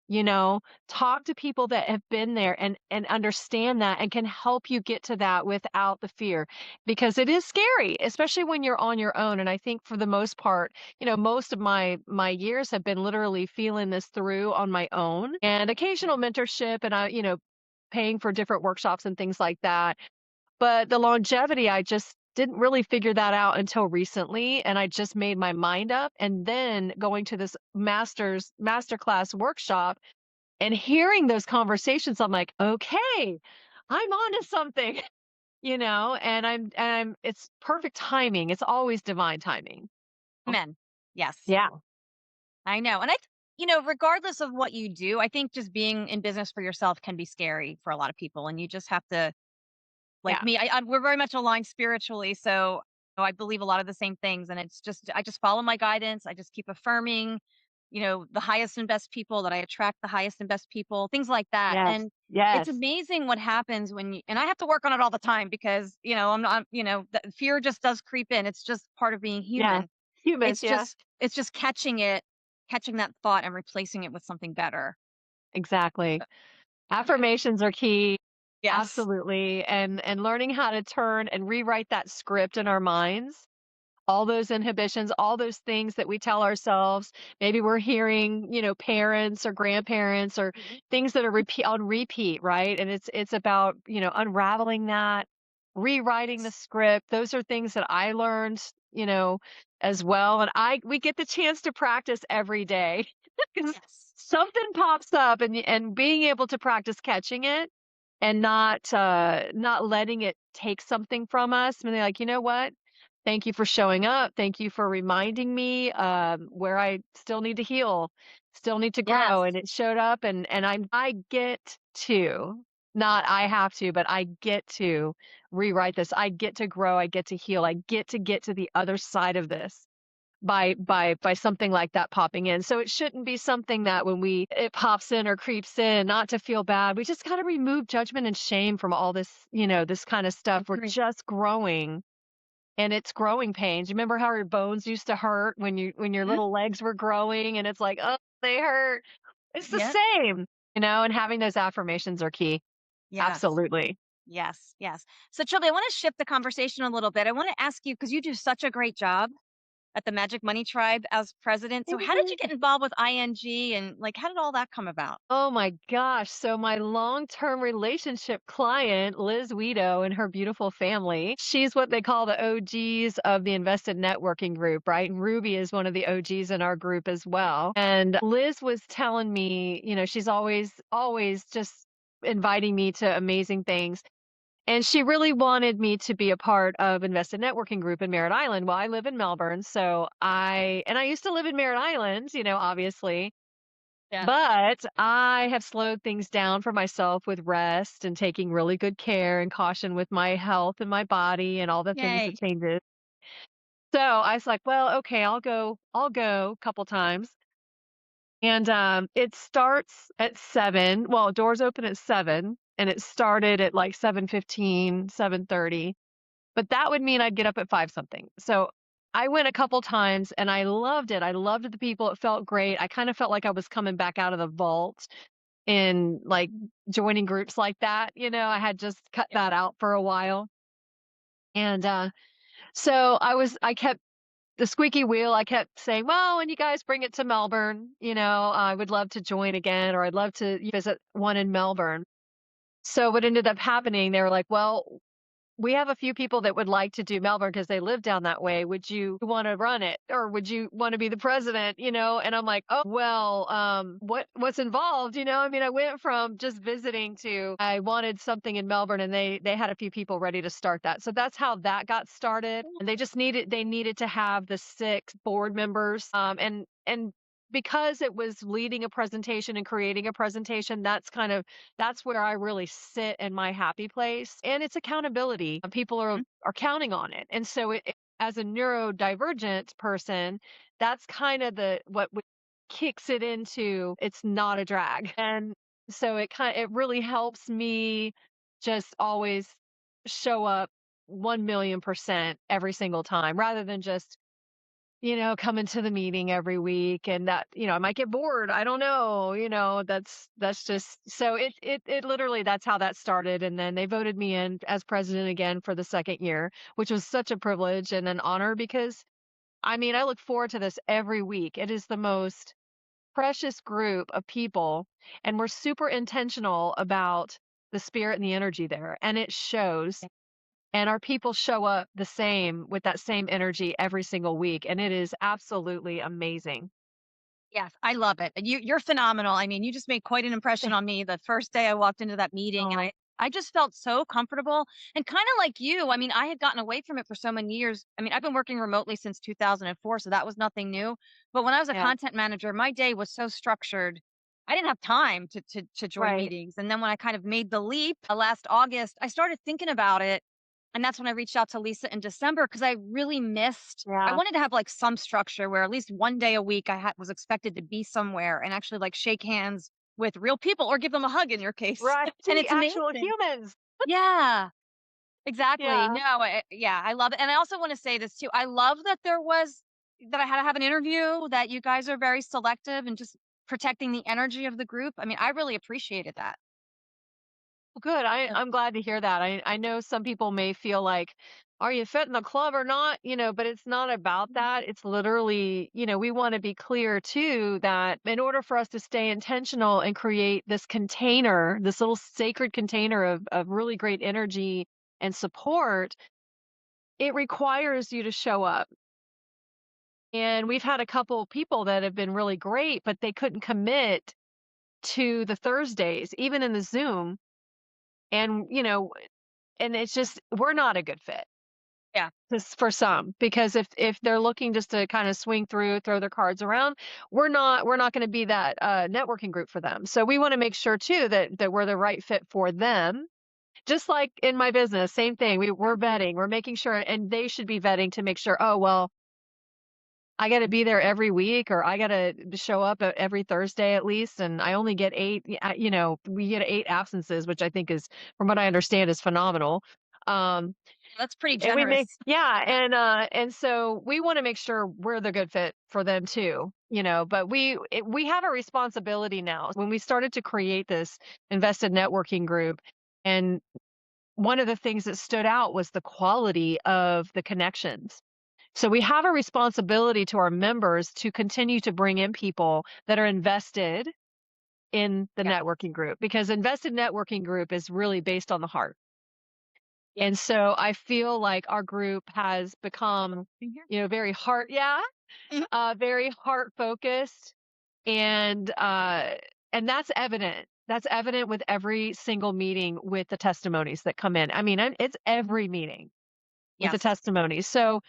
you know, talk to people that have been there and understand that and can help you get to that without the fear, because it is scary, especially when you're on your own. And I think for the most part, most of my years have been literally feeling this through on my own, and occasional mentorship, and paying for different workshops and things like that. But the longevity, I just didn't really figure that out until recently, and I just made my mind up, and then going to this masterclass workshop and hearing those conversations, I'm like, "Okay, I'm onto something," and it's perfect timing. It's always divine timing. Men. Yes. Yeah. I know. And regardless of what you do, I think just being in business for yourself can be scary for a lot of people. And you just have to, like Yeah. me, we're very much aligned spiritually. So I believe a lot of the same things. And I just follow my guidance. I just keep affirming, the highest and best people, that I attract the highest and best people, things like that. Yes. And it's Yes. amazing what happens and I have to work on it all the time because, I'm not, the fear just does creep in. It's just part of being Yeah. human. Humans, yeah. It's just catching that thought and replacing it with something better. Exactly. Yeah. Affirmations are key. Yes. Absolutely. And learning how to turn and rewrite that script in our minds, all those inhibitions, all those things that we tell ourselves. Maybe we're hearing, parents or grandparents or things that are on repeat, right? And it's about, unraveling that, rewriting the script. Those are things that I learned, you know, as well. And we get the chance to practice every day because Yes. something pops up, and being able to practice catching it and not letting it take something from us. And they're like, you know what? Thank you for showing up. Thank you for reminding me where I still need to heal, still need to grow. Yes. And it showed up, and I get to, not I have to, but I get to rewrite this. I get to grow. I get to heal. I get to the other side of this by something like that popping in. So it shouldn't be something that when it pops in or creeps in, not to feel bad. We just got to remove judgment and shame from all this, this kind of stuff. We're Agree. just growing, and it's growing pains. You remember how your bones used to hurt when your Mhm. little legs were growing, and it's like, "Oh, they hurt." It's the Yep. same, and having those affirmations are key. Yes. Absolutely. Yes. Yes. So, Trilby, I want to shift the conversation a little bit. I want to ask you because you do such a great job at the Magic Money Tribe as president. So, how did you get involved with ING and like how did all that come about? Oh my gosh. So my long-term relationship client, Liz Guido, and her beautiful family, she's what they call the OGs of the invested networking group, right? And Ruby is one of the OGs in our group as well. And Liz was telling me, she's always just inviting me to amazing things. And she really wanted me to be a part of Invested Networking Group in Merritt Island. Well, I live in Melbourne, so I used to live in Merritt Island, obviously, Yeah. but I have slowed things down for myself with rest and taking really good care and caution with my health and my body and all the things that Yay. changes. So I was like, well, okay, I'll go a couple times. And it starts at 7. Well, doors open at 7, and it started at like 7:15, 7:30. But that would mean I'd get up at 5 something. So I went a couple times and I loved it. I loved the people. It felt great. I kind of felt like I was coming back out of the vault in like joining groups like that. I had just cut Yeah. that out for a while. And so I kept the squeaky wheel. I kept saying, well, when you guys bring it to Melbourne, I would love to join again, or I'd love to visit one in Melbourne. So what ended up happening, they were like, well, we have a few people that would like to do Melbourne because they live down that way. Would you want to run it, or would you want to be the president? And I'm like, oh, well, what's involved? I mean, I went from just visiting to I wanted something in Melbourne, and they had a few people ready to start that. So that's how that got started. And they needed to have the 6 board members, and because it was leading a presentation and creating a presentation, that's where I really sit in my happy place. And it's accountability. People are counting on it. And so as a neurodivergent person, that's kind of what kicks it into it's not a drag. And so it really helps me just always show up 1,000,000% every single time rather than just coming to the meeting every week, and that, I might get bored. I don't know, that's just so it literally that's how that started. And then they voted me in as president again for the second year, which was such a privilege and an honor because I mean, I look forward to this every week. It is the most precious group of people, and we're super intentional about the spirit and the energy there, and it shows. And our people show up the same with that same energy every single week, and it is absolutely amazing. Yes, I love it. And you're phenomenal. I mean, you just made quite an impression on me the first day I walked into that meeting, and Oh, I just felt so comfortable and kind of like you. I mean, I had gotten away from it for so many years. I mean, I've been working remotely since 2004, so that was nothing new. But when I was a yeah, content manager, my day was so structured. I didn't have time to join right. meetings. And then when I kind of made the leap last August, I started thinking about it, and that's when I reached out to Lisa in December because I really missed I Yeah. wanted to have like some structure where at least one day a week was expected to be somewhere and actually like shake hands with real people or give them a hug in your case. Right. And See, it's actual amazing. humans. Yeah, exactly. Yeah. No, yeah, I love it. And I also want to say this too. I love that I had to have an interview, that you guys are very selective and just protecting the energy of the group. I mean, I really appreciated that. Well, good. Uh, I'm glad to hear that. I know some people may feel like, are you fit in the club or not? But it's not about that. It's literally, we want to be clear too that in order for us to stay intentional and create this container, this little sacred container of really great energy and support, it requires you to show up. And we've had a couple people that have been really great, but they couldn't commit to the Thursdays, even in the Zoom. And, and it's just, we're not a good fit yeah. just for some, because if they're looking just to kind of swing through, throw their cards around, we're not going to be that networking group for them. So we want to make sure too that we're the right fit for them. Just like in my business, same thing. We're vetting, we're making sure, and they should be vetting to make sure, oh, well, I gotta be there every week, or I gotta show up every Thursday at least, and I only get 8, we get 8 absences, which I think is, from what I understand, is phenomenal. Um, That's pretty and we make generous. yeah, and so we wanna make sure we're the good fit for them too, but we have a responsibility now. When we started to create this invested networking group, and one of the things that stood out was the quality of the connections. So we have a responsibility to our members to continue to bring in people that are invested in the Yeah. networking group, because invested networking group is really based on the heart. Yeah. And so I feel like our group has become, Being here. very heart, yeah, Mhm. very heart focused, and that's evident. That's evident with every single meeting with the testimonies that come in. I mean, it's every meeting with the Yes. testimonies. So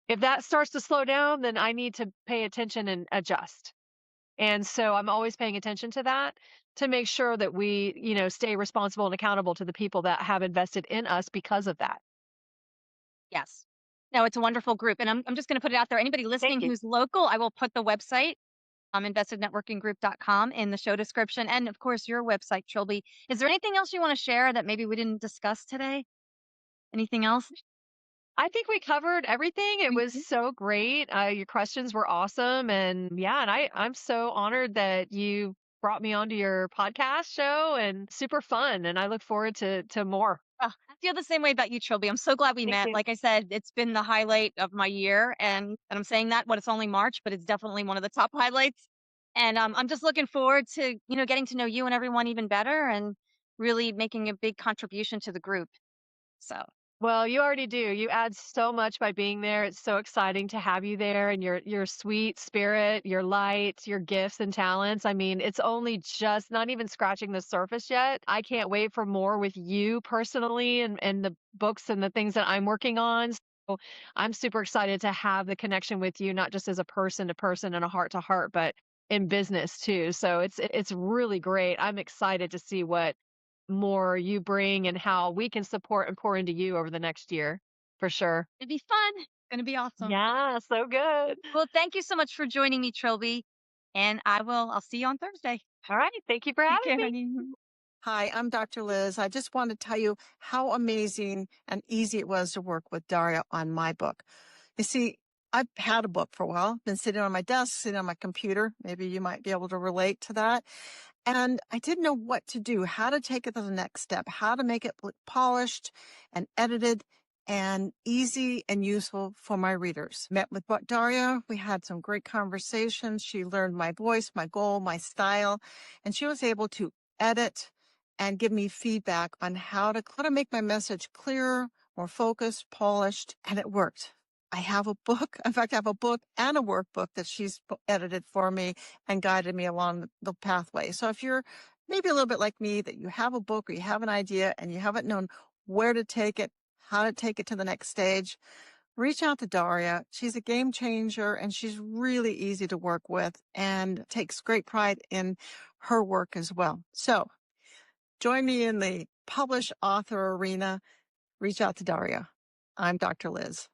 if that starts to slow down, then I need to pay attention and adjust. And so I'm always paying attention to that to make sure that we, stay responsible and accountable to the people that have invested in us because of that. Yes. No, it's a wonderful group. And I'm just going to put it out there. Anybody Thank listening you. who's local, I will put the website, investednetworkinggroup.com, in the show description. And of course, your website, Trilby. Is there anything else you want to share that maybe we didn't discuss today? Anything else? I think we covered everything. It was Mhm. so great. Your questions were awesome. And yeah, and I'm so honored that you brought me onto your podcast show, and super fun. And I look forward to more. Oh, I feel the same way about you, Trilby. I'm so glad we Thank met. you. Like I said, it's been the highlight of my year, and I'm saying that it's only March, but it's definitely one of the top highlights. And I'm just looking forward to getting to know you and everyone even better, and really making a big contribution to the group. So Well, you already do. You add so much by being there. It's so exciting to have you there and your sweet spirit, your light, your gifts and talents. I mean, it's only just not even scratching the surface yet. I can't wait for more with you personally and the books and the things that I'm working on. So I'm super excited to have the connection with you, not just as a person to person and a heart to heart, but in business too. So it's really great. I'm excited to see what more you bring and how we can support and pour into you over the next year, for sure. It'd be fun. It's gonna be awesome. Yeah, so good. Well, thank you so much for joining me, Trilby. And I'll see you on Thursday. All right, thank you for Take having care, me. honey. Hi, I'm Dr. Liz. I just want to tell you how amazing and easy it was to work with Daria on my book. You see, I've had a book for a while, been sitting on my desk, sitting on my computer. Maybe you might be able to relate to that. And I didn't know what to do, how to take it to the next step, how to make it look polished and edited and easy and useful for my readers. Met with Daria. We had some great conversations. She learned my voice, my goal, my style, and she was able to edit and give me feedback on how to make my message clearer, more focused, polished, and it worked. I have a book. In fact, I have a book and a workbook that she's edited for me and guided me along the pathway. So if you're maybe a little bit like me, that you have a book or you have an idea and you haven't known where to take it, how to take it to the next stage, reach out to Daria. She's a game changer and she's really easy to work with and takes great pride in her work as well. So join me in the publish author arena. Reach out to Daria. I'm Dr. Liz.